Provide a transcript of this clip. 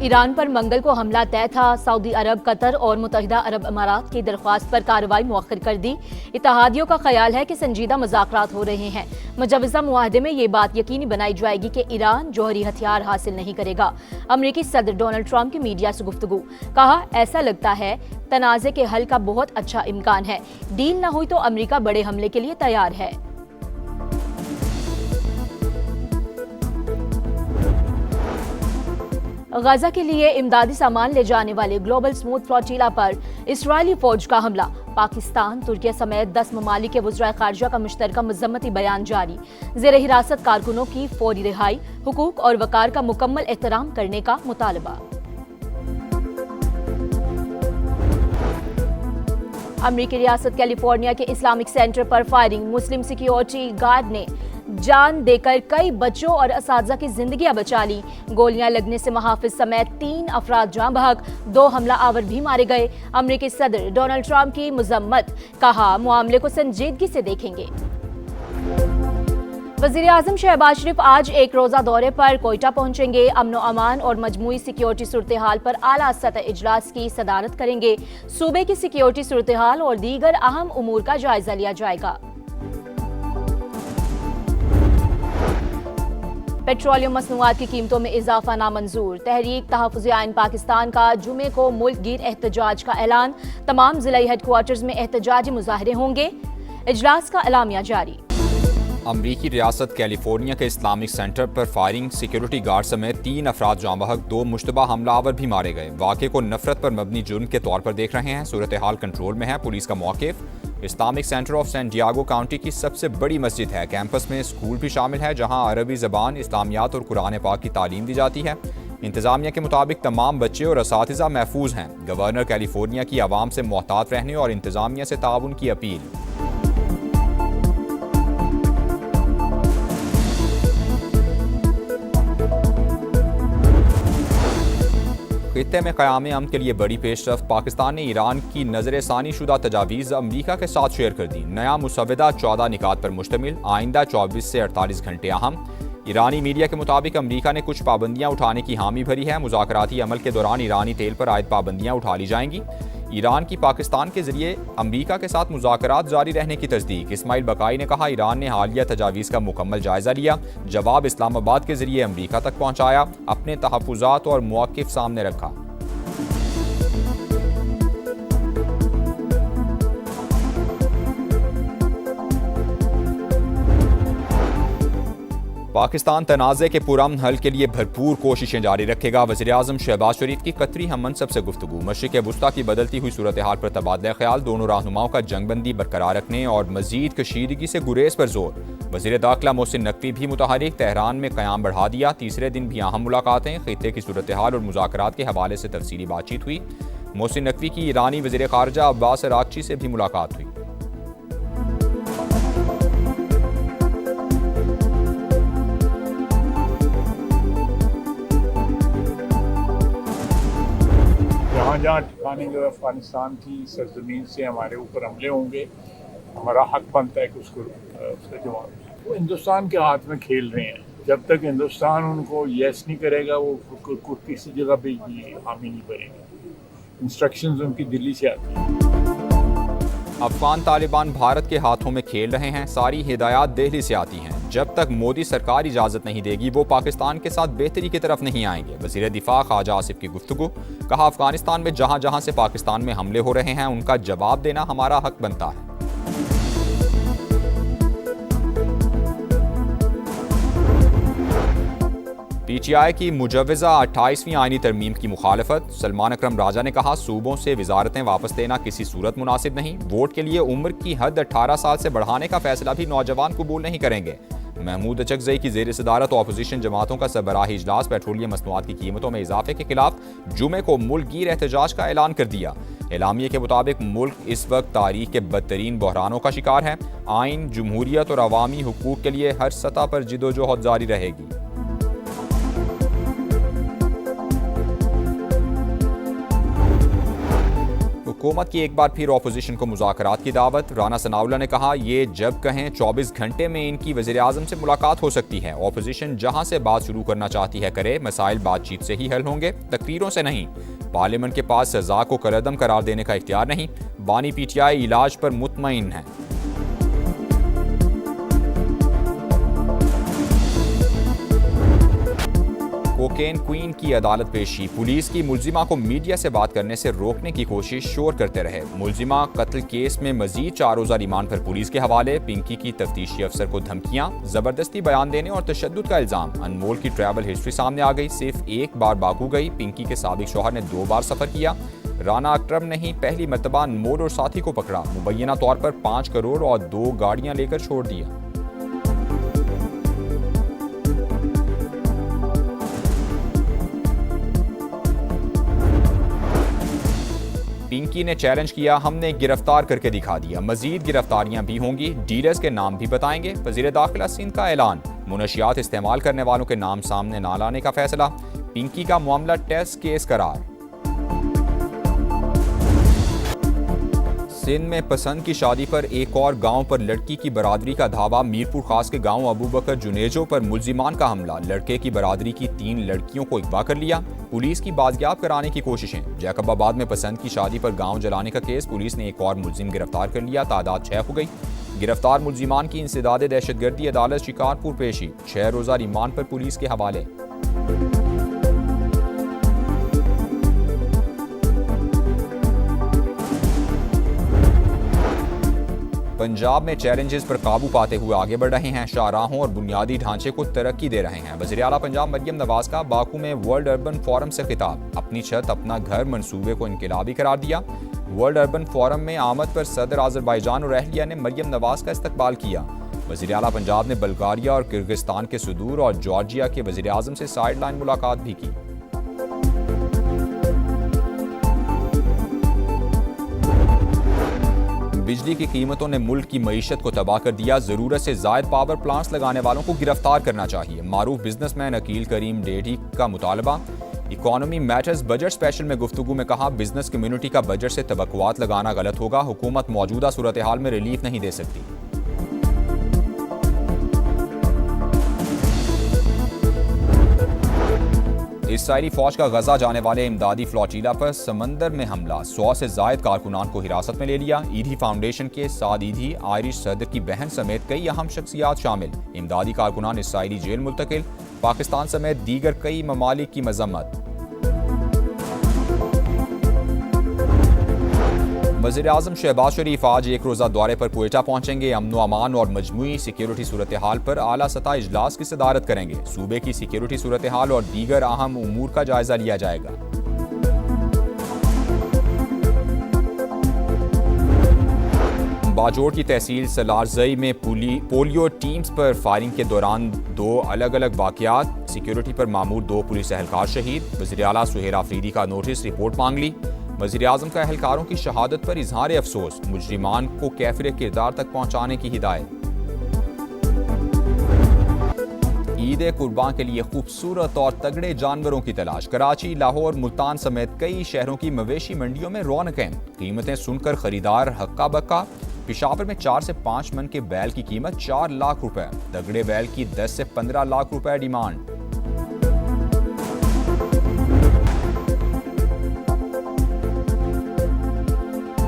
Iran पर मंगल को हमला तय था। सऊदी अरब, कतर और मुत्तहिदा अरब अमारात की दरख्वास्त पर कार्रवाई मुअख्खर कर दी। इत्तेहादियों का ख्याल है कि संजीदा मुज़ाकरात हो रहे हैं। मुजव्वज़ा मुआहदे में ये बात यकीनी बनाई जाएगी कि ईरान जौहरी हथियार हासिल नहीं करेगा। अमरीकी सदर डोनाल्ड ट्रंप की मीडिया से गुफ्तगू, कहा ऐसा लगता है तनाज़े के हल का बहुत अच्छा इम्कान है। डील न हुई तो अमरीका बड़े हमले के लिए तैयार है। गजा के लिए इमदादी सामान ले जाने वाले ग्लोबल स्मूथ फ्लोटीला पर इस्राएली फौज का हमला। पाकिस्तान, तुर्की समेत 10 ममालिक के वज़राए ख़ारिजा का मुश्तरका मज़म्मती बयान जारी। ज़ेर हिरासत कारकुनों की फौरी रिहाई, हुकूक और वक़ार का मुकम्मल एहतराम करने का मुतालबा। अमरीकी रियासत कैलिफोर्निया के इस्लामिक सेंटर पर फायरिंग। मुस्लिम सिक्योरिटी गार्ड ने जान देकर कई बच्चों और असातिज़ा की जिंदगियां बचा ली। गोलियां लगने से मुहाफिज समेत 3 अफराद जाँ बहक, 2 हमला आवर भी मारे गए। अमरीकी सदर डोनाल्ड ट्रंप की मजम्मत, कहा मामले को संजीदगी से देखेंगे। वज़ीर आज़म शहबाज शरीफ आज एक रोज़ा दौरे पर कोयटा पहुंचेंगे। अमन व अमान और मजमूई सिक्योरिटी सूरत हाल पर आला सतह इजलास की सदारत करेंगे। सूबे की सिक्योरिटी सूरत हाल और दीगर अहम उमूर का जायजा लिया जाएगा। पेट्रोलियम मसनूआत की कीमतों में इजाफा नामंजूर। तहरीक तहफ़्फ़ुज़ आइन पाकिस्तान का जुमे को मुल्क गिर एहतजाज का ऐलान। तमाम ज़िला हेडक्वार्टर्स में एहतजाजी मुजाहरे होंगे। इजलास का एलामिया जारी। अमरीकी रियासत कैलिफोर्निया के इस्लामिक सेंटर पर फायरिंग, सिक्योरिटी गार्ड समेत 3 अफराद जाँ बहक, 2 मुश्तबा हमलावर भी मारे गए। वाक़े को नफरत पर मबनी जुर्म के तौर पर देख रहे हैं। सूरत हाल कंट्रोल में है। पुलिस का मौक़िफ़। Islamic Center of San Diego County की सबसे बड़ी मस्जिद है। कैंपस में स्कूल भी शामिल है जहाँ अरबी ज़बान, इस्लामियात और कुरान पाक की तालीम दी जाती है। इंतज़ामिया के मुताबिक तमाम बच्चे और असातिज़ा महफूज हैं। गवर्नर कैलिफोर्निया की आवाम से मोहतात रहने और इंतज़ामिया से ताउन की अपील। खित्ते में क़याम अमन के लिए बड़ी पेशरफ्त। पाकिस्तान ने ईरान की नज़रसानी शुदा तजावीज़ अमरीका के साथ शेयर कर दी। नया मुसवदा 14 निकात पर मुश्तमिल। आइंदा 24 से 48 घंटे अहम। ईरानी मीडिया के मुताबिक अमरीका ने कुछ पाबंदियाँ उठाने की हामी भरी है। मुज़ाकराती अमल के दौरान ईरानी तेल पर आयद पाबंदियाँ उठा ली जाएंगी। ईरान की पाकिस्तान के जरिए अमरीका के साथ मुज़ाकरात जारी रहने की तस्दीक। इस्माइल बकाई ने कहा ईरान ने हालिया तजावीज़ का मुकम्मल जायजा लिया। जवाब इस्लामाबाद के जरिए अमरीका तक पहुँचाया। अपने तहफ़्फ़ुज़ात और मौक़िफ़ सामने रखा। पाकिस्तान तनाज़े के पुरअमन हल के लिए भरपूर कोशिशें जारी रखेगा। वज़ीर-ए-आज़म शहबाज शरीफ की कतरी हम मनसब से गुफ्तगू। मशरिक़ वुस्ता की बदलती हुई सूरत हाल पर तबादला ख्याल। दोनों रहनुमाओं का जंगबंदी बरकरार रखने और मज़ीद कशीदगी से गुरेज पर जोर। वज़ीर दाखिला मोहसिन नकवी भी मुतहरिक। तेहरान में क़याम बढ़ा दिया। तीसरे दिन भी अहम मुलाकातें। खित्ते की सूरत हाल और मुज़ाकरात के हवाले से तफसीली बातचीत हुई। मोहसिन नकवी की ईरानी वज़ीर ख़ारिजा अब्बास अराग़ची से भी मुलाकात हुई। जहाँ ठिकाने जो अफगानिस्तान की सरजमीन से हमारे ऊपर हमले होंगे, हमारा हक बनता है कि उसका जवाब। वो हिंदुस्तान के हाथ में खेल रहे हैं। जब तक हिंदुस्तान उनको येस नहीं करेगा वो किसी जगह पे हामी नहीं भरेंगे। इंस्ट्रक्शंस उनकी दिल्ली से आती हैं। अफगान तालिबान भारत के हाथों में खेल रहे हैं। सारी हिदायत दिल्ली से आती हैं। जब तक मोदी सरकार इजाज़त नहीं देगी वो पाकिस्तान के साथ बेहतरी की तरफ नहीं आएंगे। वज़ीर दिफा ख्वाजा आसिफ की गुफ्तगू, कहा अफगानिस्तान में जहाँ जहाँ से पाकिस्तान में हमले हो रहे हैं उनका जवाब देना हमारा हक बनता है। PTI की मुजव्वज़ा 28वीं आईनी तरमीम की मुखालफत। सलमान अकरम राजा ने कहा सूबों से वजारतें वापस लेना किसी सूरत मुनासिब नहीं। वोट के लिए उम्र की हद 18 साल से बढ़ाने का फैसला भी नौजवान कबूल नहीं करेंगे। महमूद अचकज़ई की ज़ेर सदारत अपोजिशन जमातों का सरबराही इजलास। पेट्रोलियम मसनूआत की कीमतों में इजाफे के खिलाफ जुमे को मुल्क गिर एहतजाज का ऐलान कर दिया। एलामिये के मुताबिक मुल्क इस वक्त तारीख के बदतरीन बहरानों का शिकार है। आइन, जमहूरियत और अवामी हुकूक के लिए हर सतह पर जिदोजहद जारी रहेगी। हुकूमत की एक बार फिर ऑपोजिशन को मुज़ाकरात की दावत। राना सनाउल्लाह ने कहा, ये जब कहें 24 घंटे में इनकी वज़ीर आज़म से मुलाकात हो सकती है। ऑपोजिशन जहां से बात शुरू करना चाहती है करे, मसाइल बातचीत से ही हल होंगे, तकरीरों से नहीं। पार्लियामेंट के पास सजा को कलअदम करार देने का इख्तियार नहीं। बानी PTI इलाज पर मुतमईन है। कोकेन क्वीन की अदालत पेशी। पुलिस की मुलजिमा को मीडिया से बात करने से रोकने की कोशिश शोर करते रहे। मुलजिमा कत्ल केस में मजीद 4 रोज़ा रिमांड पर पुलिस के हवाले। पिंकी की तफ्तीशी अफसर को धमकियां, जबरदस्ती बयान देने और तशद्दुद का इल्जाम। अनमोल की ट्रैवल हिस्ट्री सामने आ गई, सिर्फ एक बार बाकू गई। पिंकी के साबिक शौहर ने 2 बार सफर किया। राना अकरम ने ही पहली मर्तबा अनमोल और साथी को पकड़ा। मुबैना तौर पर 5 करोड़ और 2 गाड़ियां लेकर छोड़ दिया। पिंकी ने चैलेंज किया, हमने गिरफ्तार करके दिखा दिया। मजीद गिरफ्तारियां भी होंगी, डीलर्स के नाम भी बताएंगे। वज़ीर दाखिला सिंध का ऐलान, मुनशियात इस्तेमाल करने वालों के नाम सामने ना लाने का फैसला। पिंकी का मामला टेस्ट केस करार। सिंध में पसंद की शादी पर एक और गांव पर लड़की की बरादरी का धावा। मीरपुर खास के गांव अबू बकर जुनेजो पर मुलजिमान का हमला। लड़के की बरादरी की 3 लड़कियों को अगवा कर लिया। पुलिस की बाजियाब कराने की कोशिशें। जैकबाबाद में पसंद की शादी पर गांव जलाने का केस। पुलिस ने एक और मुलजिम गिरफ्तार कर लिया, तादाद 6 हो गई। गिरफ्तार मुलजिमान की इंसदाद दहशतगर्दी अदालत शिकारपुर पेशी। 6 रोज़ा रिमांड पर पुलिस के हवाले। पंजाब में चैलेंजेस पर काबू पाते हुए आगे बढ़ रहे हैं। शाहराहों और बुनियादी ढांचे को तरक्की दे रहे हैं। वज़ीर आला पंजाब मरियम नवाज का बाकू में वर्ल्ड अर्बन फोरम से खिताब। अपनी छत अपना घर मंसूबे को इनकलाबी करार दिया। वर्ल्ड अर्बन फोरम में आमद पर सदर आज़रबाईजान और अहलिया ने मरियम नवाज का इस्तकबाल किया। वज़ीर आला पंजाब ने बल्गारिया और किर्गिस्तान के सुदूर और जॉर्जिया के वज़ीर आज़म से साइड लाइन मुलाकात भी की। बिजली की कीमतों ने मुल्क की मईशत को तबाह कर दिया। जरूरत से जायद पावर प्लांट्स लगाने वालों को गिरफ्तार करना चाहिए। मारूफ बिजनेसमैन अकील करीम डेढ़ी का मुतालबा। इकोनॉमी मैटर्स बजट स्पेशल में गुफ्तगू में कहा, बिजनेस कम्युनिटी का बजट से तवक्कुआत लगाना गलत होगा। हुकूमत मौजूदा सूरत हाल में रिलीफ नहीं दे सकती। इसराइली फौज का गजा जाने वाले इमदादी फ्लोटीला पर समंदर में हमला। 100 से जायद कारकुनान को हिरासत में ले लिया। ईदी फाउंडेशन के साद ईदी, आयरिश सदर की बहन समेत कई अहम शख्सियात शामिल। इमदादी कारकुनान इसराइली जेल मुंतकिल। पाकिस्तान समेत दीगर कई ममालिक की मजम्मत। वज़ीर आज़म शहबाज शरीफ आज एक रोज़ा दौरे पर क्वेटा पहुंचेंगे। अमन व अमान और मजमूई सिक्योरिटी सूरत हाल पर आला सतह इजलास की सदारत करेंगे। सूबे की सिक्योरिटी सूरत हाल और दीगर अहम उमूर का जायजा लिया जाएगा। बाजोड़ की तहसील सलारजई में पोलियो टीम्स पर फायरिंग के दौरान 2 अलग अलग वाक़यात। सिक्योरिटी पर मामूर 2 पुलिस एहलकार शहीद। वज़ीर आला सुहेल आफरीदी का नोटिस, रिपोर्ट मांग ली। वज़ीर आज़म का एहलकारों की शहादत पर इजहार अफसोस। मुजरिमान को कैफिर किरदार तक पहुंचाने की हिदायत। ईद कुर्बान के लिए खूबसूरत और तगड़े जानवरों की तलाश। कराची, लाहौर, मुल्तान समेत कई शहरों की मवेशी मंडियों में रौनकें। कीमतें सुनकर खरीदार हक्का बक्का। पेशावर में 4 से 5 मन के बैल की कीमत 4 लाख रुपए। तगड़े बैल की 10 से 15 लाख रुपए डिमांड।